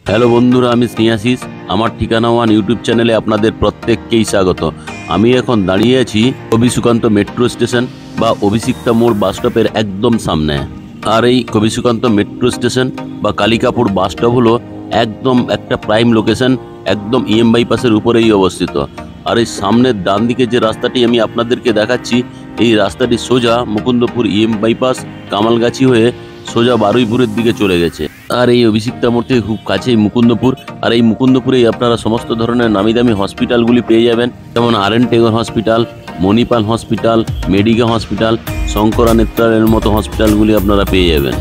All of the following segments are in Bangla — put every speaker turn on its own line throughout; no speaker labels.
হ্যালো বন্ধুরা, আমি স্নেহাশিস। আমার ঠিকানা ওয়ান ইউটিউব চ্যানেলে আপনাদের প্রত্যেককেই স্বাগত। আমি এখন দাঁড়িয়ে আছি কবি সুকান্ত মেট্রো স্টেশন বা অভিষিক্তা মোড় বাস স্টপের একদম সামনে। আর এই কবি সুকান্ত মেট্রো স্টেশন বা কালিকাপুর বাস স্টপ হলো একদম একটা প্রাইম লোকেশন, একদম বাইপাসের উপরেই অবস্থিত। আর এই সামনের ডান দিকে যে রাস্তাটি আমি আপনাদেরকে দেখাচ্ছি, এই রাস্তাটি সোজা মুকুন্দপুর বাইপাস কামালগাছি হয়ে সোজা বারুইপুরের দিকে চলে গেছে। আর এই অভিষিক্তা মোড় থেকে খুব কাছেই মুকুন্দপুর। আর এই মুকুন্দপুরেই আপনারা সমস্ত ধরনের নামি দামি হসপিটালগুলি পেয়ে যাবেন, যেমন R N. Tagore hospital, Manipal hospital, Medica hospital, Sankara নেত্রালয়ের মতো হসপিটালগুলি আপনারা পেয়ে যাবেন।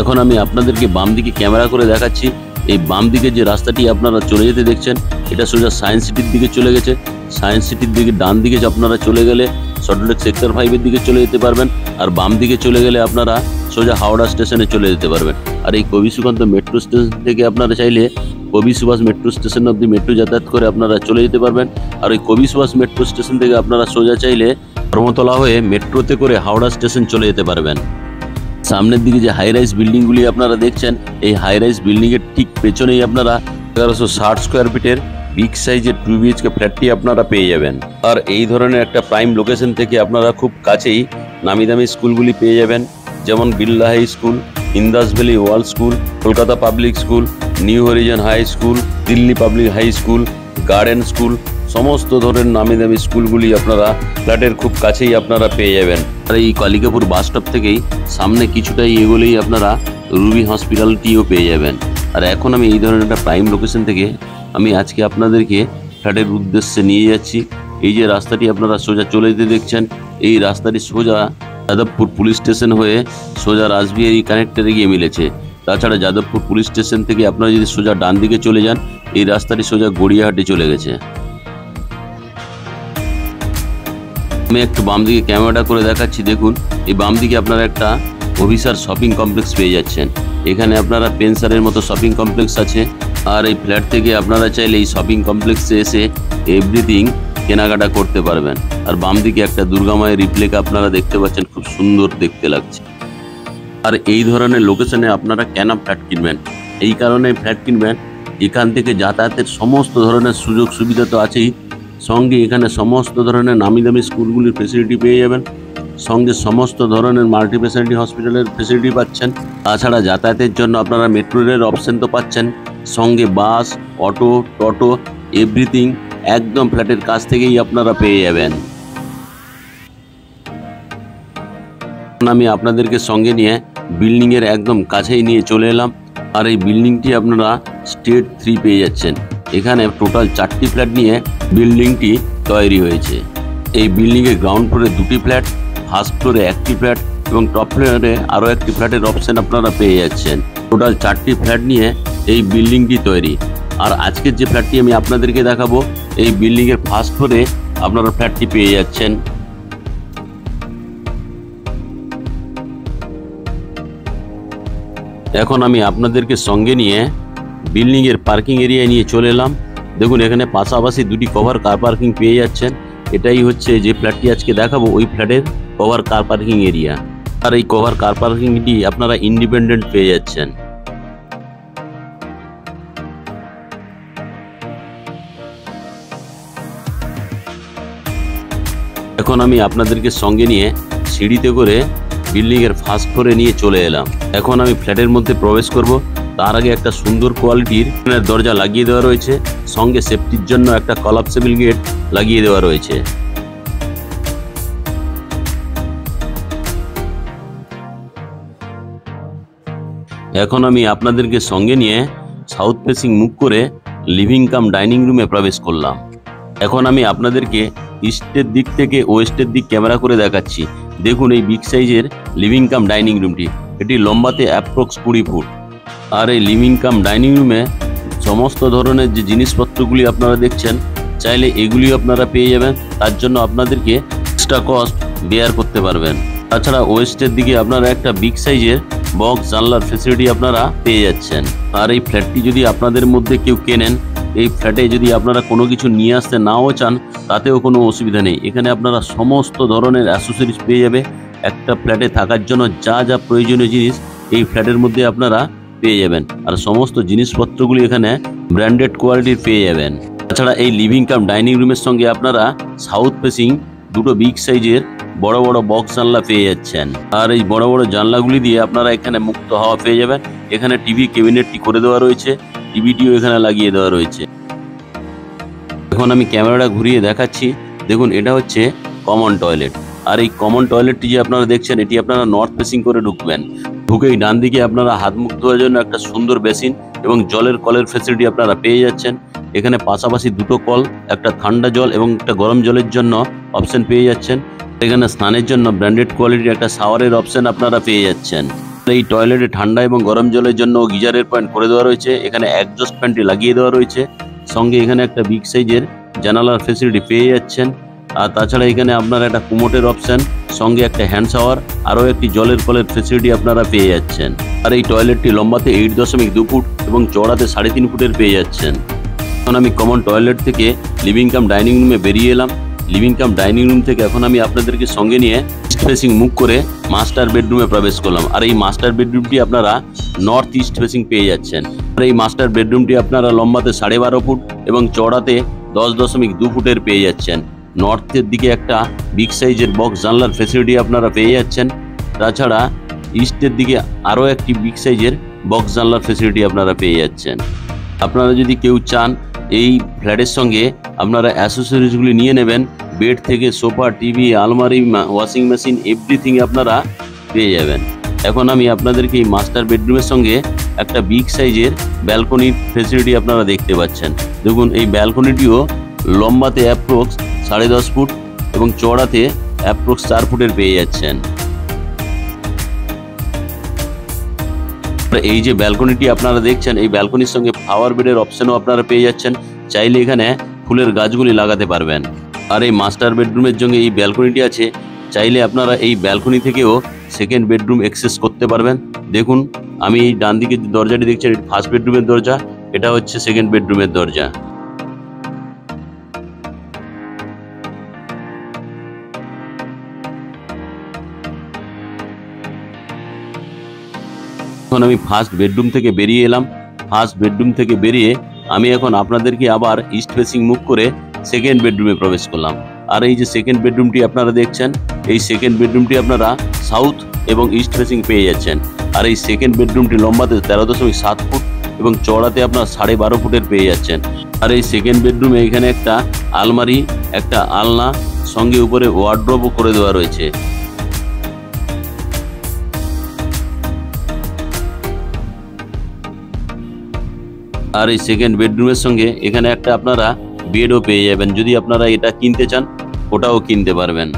এখন আমি আপনাদেরকে বাম দিকে ক্যামেরা করে দেখাচ্ছি। এই বাম দিকে যে রাস্তাটি আপনারা চলে যেতে দেখছেন, এটা সোজা সায়েন্স সিটির দিকে চলে গেছে। সায়েন্স সিটির দিকে ডান দিকে আপনারা চলে গেলে সল্টলেক সেক্টর 5-এর দিকে চলে যেতে পারবেন। আর বাম দিকে চলে গেলে আপনারা সোজা হাওড়া স্টেশনে চলে যেতে পারবেন। আর এই কবি সুকান্ত মেট্রো স্টেশন থেকে আপনারা চাইলে কবি সুভাষ মেট্রো স্টেশন অব্দি মেট্রো যাতায়াত করে আপনারা চলে যেতে পারবেন। আর ওই কবি সুভাষ মেট্রো স্টেশন থেকে আপনারা সোজা চাইলে ধর্মতলা হয়ে মেট্রোতে করে হাওড়া স্টেশন চলে যেতে পারবেন। সামনের দিকে যে হাই রাইজ বিল্ডিংগুলি আপনারা দেখছেন, এই হাই রাইজ বিল্ডিংয়ের ঠিক পেছনেই আপনারা 1160 স্কোয়ার ফিটের বিগ সাইজের 2 BHK ফ্ল্যাটটি আপনারা পেয়ে যাবেন। আর এই ধরনের একটা প্রাইম লোকেশন থেকে আপনারা খুব কাছেই নামি দামি স্কুলগুলি পেয়ে যাবেন, যেমন Birla high school, Indus Valley World School, Kolkata public school, new horizon high school, Delhi public high school, garden school, সমস্ত ধরনের নামি দামি স্কুলগুলি আপনারা ফ্ল্যাটের খুব কাছেই আপনারা পেয়ে যাবেন। আর এই কালিকাপুর বাস স্টপ থেকেই সামনে কিছুটাই এগোলেই আপনারা রুবি হসপিটালটিও পেয়ে যাবেন। আর এখন আমি এই ধরনের একটা প্রাইম লোকেশন থেকে আমি আজকে আপনাদেরকে ফ্ল্যাটের উদ্দেশ্যে নিয়ে যাচ্ছি। এই যে রাস্তাটি আপনারা সোজা চলে যেতে দেখছেন, এই রাস্তাটি সোজা যাদবপুর পুলিশ স্টেশন হয়ে সোজা রাসবিহারী কানেক্টরে গিয়ে মিলেছে। তাছাড়া যাদবপুর পুলিশ স্টেশন থেকে আপনারা যদি সোজা ডান দিকে চলে যান, এই রাস্তাটি সোজা গড়িয়াহাটে চলে গেছে। আমি একটু বাম দিকে ক্যামেরাটা করে দেখাচ্ছি। দেখুন, এই বাম দিকে আপনারা একটা অভিসার শপিং কমপ্লেক্স পেয়ে যাচ্ছেন। এখানে আপনারা পেনসারের মতো শপিং কমপ্লেক্স আছে। আর এই ফ্ল্যাট থেকে আপনারা চাইলে এই শপিং কমপ্লেক্সে এসে এভরিথিং কেনাকাটা করতে পারবেন। আর বাম দিকে একটা দুর্গা মায়ের রিপ্লিকা আপনারা দেখতে পাচ্ছেন, খুব সুন্দর দেখতে লাগছে। আর এই ধরনের লোকেশনে আপনারা কেন ফ্ল্যাট কিনবেন? এই কারণে ফ্ল্যাট কিনবেন, এখান থেকে যাতায়াতের সমস্ত ধরনের সুযোগ সুবিধা তো আছেই, সঙ্গে এখানে সমস্ত ধরনের নামি দামি স্কুলগুলির ফেসিলিটি পেয়ে যাবেন, সঙ্গে সমস্ত ধরনের মাল্টি স্পেশালিটি হসপিটালের ফেসিলিটি পাচ্ছেন। তাছাড়া যাতায়াতের জন্য আপনারা মেট্রো রেলের অপশন তো পাচ্ছেন, সঙ্গে বাস, অটো, টোটো, এভরিথিং একদম ফ্ল্যাটের কাছ থেকেই আপনারা পেয়ে যাবেন। আমি আপনাদেরকে সঙ্গে নিয়ে বিল্ডিংয়ের একদম কাছেই নিয়ে চলে এলাম। আর এই বিল্ডিংটি আপনারা স্টেট 3 পেয়ে যাচ্ছেন। এখানে টোটাল 4টি ফ্ল্যাট নিয়ে বিল্ডিংটি তৈরি হয়েছে। এই বিল্ডিংয়ের গ্রাউন্ড ফ্লোরে 2টি ফ্ল্যাট, ফার্স্ট ফ্লোরে 1টি ফ্ল্যাট এবং টপ ফ্লোরে আরও 1টি ফ্ল্যাটের অপশন আপনারা পেয়ে যাচ্ছেন। টোটাল 4টি ফ্ল্যাট নিয়ে এই বিল্ডিংটি তৈরি। আর আজকের যে ফ্ল্যাটটি আমি আপনাদেরকে দেখাবো, এই বিল্ডিংয়ের ফার্স্ট ফ্লোরে আপনারা ফ্ল্যাটটি পেয়ে যাচ্ছেন। এখন আমি আপনাদেরকে সঙ্গে নিয়ে বিল্ডিংয়ের পার্কিং এরিয়ায় নিয়ে চলে এলাম। দেখুন, এখানে পাশাপাশি 2টি কভার কার পার্কিং পেয়ে যাচ্ছেন। এটাই হচ্ছে যে ফ্ল্যাটটি আজকে দেখাবো, ওই ফ্ল্যাটের কভার কার পার্কিং এরিয়া। আর এই কভার কার পার্কিংটি আপনারা ইন্ডিপেন্ডেন্ট পেয়ে যাচ্ছেন। এখন আমি আপনাদেরকে সঙ্গে নিয়ে সিঁড়িতে করে বিল্ডিংয়ের ফার্স্ট ফ্লোরে নিয়ে চলে এলাম। এখন আমি ফ্ল্যাটের মধ্যে প্রবেশ করব। তার আগে একটা সুন্দর কোয়ালিটির দরজা লাগিয়ে দেওয়া রয়েছে, সঙ্গে সেফটির জন্য একটা কলাপসেবল গেট লাগিয়ে দেওয়া রয়েছে। এখন আমি আপনাদেরকে সঙ্গে নিয়ে সাউথ ফেসিং মুখ করে লিভিং কাম ডাইনিং রুমে প্রবেশ করলাম। এখন আমি আপনাদেরকে ইস্টের দিক থেকে ওয়েস্টের দিক ক্যামেরা করে দেখাচ্ছি। দেখুন, এই বিগ সাইজের লিভিং কাম ডাইনিং রুমটি, এটি লম্বাতে অ্যাপ্রক্স 20 ফুট। আর এই লিভিং কাম ডাইনিং রুমে সমস্ত ধরনের যে জিনিসপত্রগুলি আপনারা দেখছেন, চাইলে এগুলি আপনারা পেয়ে যাবেন। তার জন্য আপনাদেরকে এক্সট্রা কস্ট বেয়ার করতে পারবেন। তাছাড়া ওয়েস্টের দিকে আপনারা একটা বিগ সাইজের বক্স জানলার ফেসিলিটি আপনারা পেয়ে যাচ্ছেন। আর এই ফ্ল্যাটটি যদি আপনাদের মধ্যে কেউ কেনেন, এই ফ্ল্যাটে যদি আপনারা কোনো কিছু নিয়ে আসতে নাও চান, তাতেও কোনো অসুবিধা নেই। এখানে আপনারা সমস্ত ধরনের অ্যাসেসরিজ পেয়ে যাবে। একটা ফ্ল্যাটে থাকার জন্য যা যা প্রয়োজনীয় জিনিস এই ফ্ল্যাটের মধ্যে আপনারা পেয়ে যাবেন, আর সমস্ত জিনিসপত্রগুলি এখানে ব্র্যান্ডেড কোয়ালিটির পেয়ে যাবেন। তাছাড়া এই লিভিং কাম ডাইনিং রুমের সঙ্গে আপনারা সাউথ ফেসিং দুটো বিগ সাইজের বড় বড় বক্স জানলা পেয়ে যাচ্ছেন। আর এই বড় বড় জানলাগুলি দিয়ে আপনারা এখানে মুক্ত হাওয়া পেয়ে যাবেন। এখানে টিভি ক্যাবিনেটটি করে দেওয়া রয়েছে, টিভিটিও এখানে লাগিয়ে দেওয়া রয়েছে। এখন আমি ক্যামেরাটা ঘুরিয়ে দেখাচ্ছি। দেখুন, এটা হচ্ছে কমন টয়লেট। আর এই কমন টয়লেটটি যে আপনারা দেখছেন, এটি আপনারা নর্থ ফেসিং করে ঢুকবেন। ঢুকেই ডান দিকে আপনারা হাত মুখ ধোয়ার জন্য একটা সুন্দর বেসিন এবং জলের কলের ফ্যাসিলিটি আপনারা পেয়ে যাচ্ছেন। এখানে পাশাপাশি দুটো কল, একটা ঠান্ডা জল এবং একটা গরম জলের জন্য অপশন পেয়ে যাচ্ছেন। এখানে স্নানের জন্য ব্র্যান্ডেড কোয়ালিটির একটা শাওয়ারের অপশন আপনারা পেয়ে যাচ্ছেন। এই টয়লেটে ঠান্ডা এবং গরম জলের জন্য গিজারের পয়েন্ট করে দেওয়া রয়েছে। এখানে এক্সজস্ট ফ্যানটি লাগিয়ে দেওয়া রয়েছে। সঙ্গে এখানে একটা বিগ সাইজের জানালার ফ্যাসিলিটি পেয়ে যাচ্ছেন। আর তাছাড়া এখানে আপনারা একটা কুমোটের অপশন, সঙ্গে একটা হ্যান্ড শাওয়ার, আরও একটি জলের কলের ফ্যাসিলিটি আপনারা পেয়ে যাচ্ছেন। আর এই টয়লেটটি লম্বাতে 8.2 ফুট এবং চওড়াতে 3.5 ফুটের পেয়ে যাচ্ছেন। এখন আমি কমন টয়লেট থেকে লিভিং কাম ডাইনিং রুমে বেরিয়ে এলাম। লিভিং কাম ডাইনিং রুম থেকে এখন আমি আপনাদেরকে সঙ্গে নিয়ে ইস্ট ফেসিং মুখ করে মাস্টার বেডরুমে প্রবেশ করলাম। আর এই মাস্টার বেডরুমটি আপনারা নর্থ ইস্ট ফেসিং পেয়ে যাচ্ছেন। আর এই মাস্টার বেডরুমটি আপনারা লম্বাতে 12.5 ফুট এবং চওড়াতে 10.2 ফুটের পেয়ে যাচ্ছেন। নর্থের দিকে একটা বিগ সাইজের বক্স জানলার ফ্যাসিলিটি আপনারা পেয়ে যাচ্ছেন। তাছাড়া ইস্টের দিকে আরও একটি বিগ সাইজের বক্স জানলার ফ্যাসিলিটি আপনারা পেয়ে যাচ্ছেন। আপনারা যদি কেউ চান এই ফ্ল্যাটের সঙ্গে আপনারা অ্যাসেসরিজগুলি নিয়ে নেবেন, বেড থেকে সোফা, টিভি, আলমারি, ওয়াশিং মেশিন এভরিথিং আপনারা পেয়ে যাবেন। এখন আমি আপনাদেরকে এই মাস্টার বেডরুমের সঙ্গে একটা বিগ সাইজের ব্যালকনির ফ্যাসিলিটি আপনারা দেখতে পাচ্ছেন। দেখুন, এই ব্যালকনিটিও লম্বাতে অ্যাপ্রক্স 10.5 ফুট এবং চওড়াতে অ্যাপ্রক্স 4 ফুটের পেয়ে যাচ্ছেন। এই যে ব্যালকনিটি আপনারা দেখছেন, এই ব্যালকনির সঙ্গে ফ্লাওয়ার বেডের অপশনও আপনারা পেয়ে যাচ্ছেন। চাইলে এখানে ফুলের গাছগুলি লাগাতে পারবেন। আর এই মাস্টার বেডরুমের সঙ্গে এই ব্যালকনিটি আছে, চাইলে আপনারা এই ব্যালকনি থেকেও সেকেন্ড বেডরুম অ্যাক্সেস করতে পারবেন। দেখুন, আমি এই ডান দিকে যে দরজাটি দেখছেন, এটি ফার্স্ট বেডরুমের দরজা, এটা হচ্ছে সেকেন্ড বেডরুমের দরজা। এখন আমি ফার্স্ট বেডরুম থেকে বেরিয়ে এলাম। ফার্স্ট বেডরুম থেকে বেরিয়ে আমি এখন আপনাদেরকে আবার ইস্ট ফেসিং মুভ করে সেকেন্ড বেডরুমে প্রবেশ করলাম। আর এই যে সেকেন্ড বেডরুমটি আপনারা দেখছেন, এই সেকেন্ড বেডরুমটি আপনারা সাউথ এবং ইস্ট ফেসিং পেয়ে যাচ্ছেন। আর এই সেকেন্ড বেডরুমটি লম্বাতে 13.7 ফুট এবং চওড়াতে আপনার 12.5 ফুটের পেয়ে যাচ্ছেন। আর এই সেকেন্ড বেডরুমে এখানে একটা আলমারি, একটা আলনা, সঙ্গে উপরে ওয়ার্ড্রোবও করে দেওয়া রয়েছে। আর এই সেকেন্ড বেডরুমের সঙ্গে এখানে একটা আপনারা বেডও পেয়ে যাবেন। যদি আপনারা এটা কিনতে চান, ওটাও কিনতে পারবেন।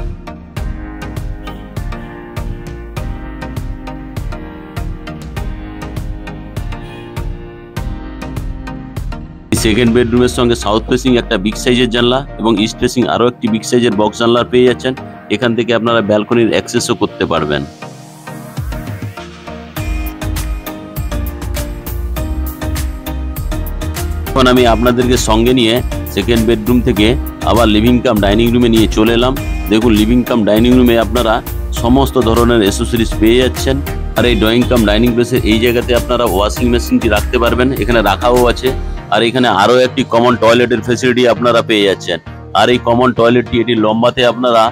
সেকেন্ড বেডরুমের সঙ্গে সাউথ ফেসিং একটা বিগ সাইজের জানলা এবং ইস্ট ফেসিং আরও একটি বিগ সাইজের বক্স জানলা পেয়ে যাচ্ছেন। এখান থেকে আপনারা ব্যালকনির অ্যাক্সেসও করতে পারবেন। এখন আমি আপনাদেরকে সঙ্গে নিয়ে সেকেন্ড বেডরুম থেকে আবার লিভিং কাম ডাইনিং রুমে নিয়ে চলে এলাম। দেখুন, লিভিং কাম ডাইনিং রুমে আপনারা সমস্ত ধরনের অ্যাসেসরিজ পেয়ে যাচ্ছেন। আর এই ড্রয়িং কাম ডাইনিং প্লেসের এই জায়গাতে আপনারা ওয়াশিং মেশিনটি রাখতে পারবেন, এখানে রাখাও আছে। আর এখানে আরও একটি কমন টয়লেটের ফ্যাসিলিটি আপনারা পেয়ে যাচ্ছেন। আর এই কমন টয়লেটটি এটি লম্বাতে আপনারা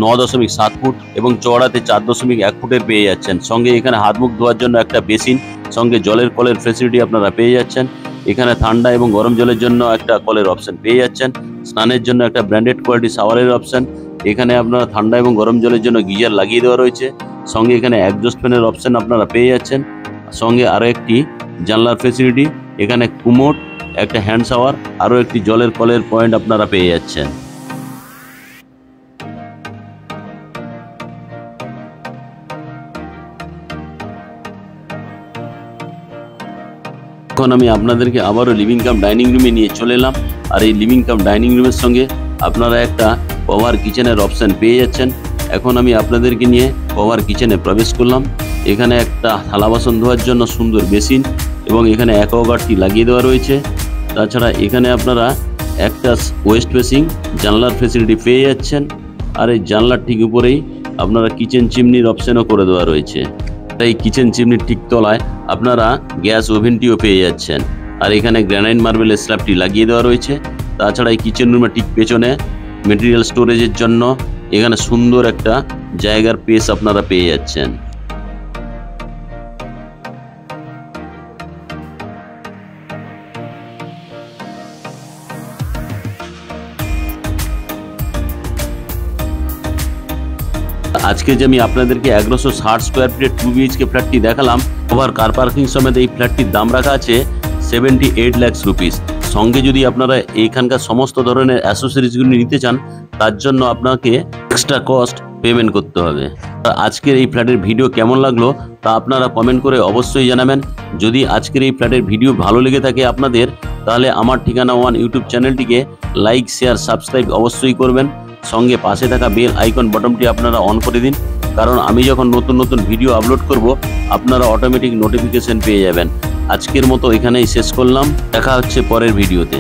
9.7 ফুট এবং চওড়াতে 4.1 ফুটের পেয়ে যাচ্ছেন। সঙ্গে এখানে হাত মুখ ধোয়ার জন্য একটা বেসিন, সঙ্গে জলের কলের ফ্যাসিলিটি আপনারা পেয়ে যাচ্ছেন। এখানে ঠান্ডা এবং গরম জলের জন্য একটা কলের অপশন পেয়ে যাচ্ছেন। স্নানের জন্য একটা ব্র্যান্ডেড কোয়ালিটি শাওয়ারের অপশন। এখানে আপনারা ঠান্ডা এবং গরম জলের জন্য গিজার লাগিয়ে দেওয়া রয়েছে। সঙ্গে এখানে এক্সজস্ট ফ্যানের অপশন আপনারা পেয়ে যাচ্ছেন। সঙ্গে আরও একটি জানলার ফ্যাসিলিটি, এখানে কুমোট, একটা হ্যান্ড শাওয়ার, আরও একটি জলের কলের পয়েন্ট আপনারা পেয়ে যাচ্ছেন। এখন আমি আপনাদেরকে আবারও লিভিং কাম ডাইনিং রুমে নিয়ে চলে এলাম। আর এই লিভিং কাম ডাইনিং রুমের সঙ্গে আপনারা একটা কভার কিচেনের অপশন পেয়ে যাচ্ছেন। এখন আমি আপনাদেরকে নিয়ে কভার কিচেনে প্রবেশ করলাম। এখানে একটা থালা বাসন ধোয়ার জন্য সুন্দর বেসিন এবং এখানে অ্যাকোয়াগার্ডটি লাগিয়ে দেওয়া রয়েছে। তাছাড়া এখানে আপনারা একটা ওয়েস্ট ফেসিং জানলার ফ্যাসিলিটি পেয়ে যাচ্ছেন। আর এই জানলার ঠিক উপরেই আপনারা কিচেন চিমনির অপশনও করে দেওয়া রয়েছে। এই কিচেন চিমনির ঠিক তলায় আপনারা গ্যাস ওভেনটিও পেয়ে যাচ্ছেন। আর এখানে গ্রানাইট মার্বেলের স্ল্যাবটি লাগিয়ে দেওয়া রয়েছে। তাছাড়া এই কিচেন রুমের ঠিক পেছনে মেটেরিয়াল স্টোরেজের জন্য এখানে সুন্দর একটা জায়গার পেস আপনারা পেয়ে যাচ্ছেন। আজকে যে আমি আপনাদেরকে 1160 স্কোয়ার ফিটের 2 BHK ফ্ল্যাটটি দেখালাম, ওভার কার পার্কিং সমেত এই ফ্ল্যাটটির দাম রাখা আছে 78 লাখ রুপিস। সঙ্গে যদি আপনারা এইখানকার সমস্ত ধরনের অ্যাসেসরিজগুলি নিতে চান, তার জন্য আপনাকে এক্সট্রা কস্ট পেমেন্ট করতে হবে। আজকের এই ফ্ল্যাটের ভিডিও কেমন লাগলো তা আপনারা কমেন্ট করে অবশ্যই জানাবেন। যদি আজকের এই ফ্ল্যাটের ভিডিও ভালো লেগে থাকে আপনাদের, তাহলে আমার ঠিকানা ওয়ান ইউটিউব চ্যানেলটিকে লাইক, শেয়ার, সাবস্ক্রাইব অবশ্যই করবেন। সঙ্গে পাশে থাকা বেল আইকন বাটনটি আপনারা অন করে দিন, কারণ আমি যখন নতুন নতুন ভিডিও আপলোড করব আপনারা অটোমেটিক নোটিফিকেশন পেয়ে যাবেন। আজকের মতো এখানেই শেষ করলাম, দেখা হচ্ছে পরের ভিডিওতে।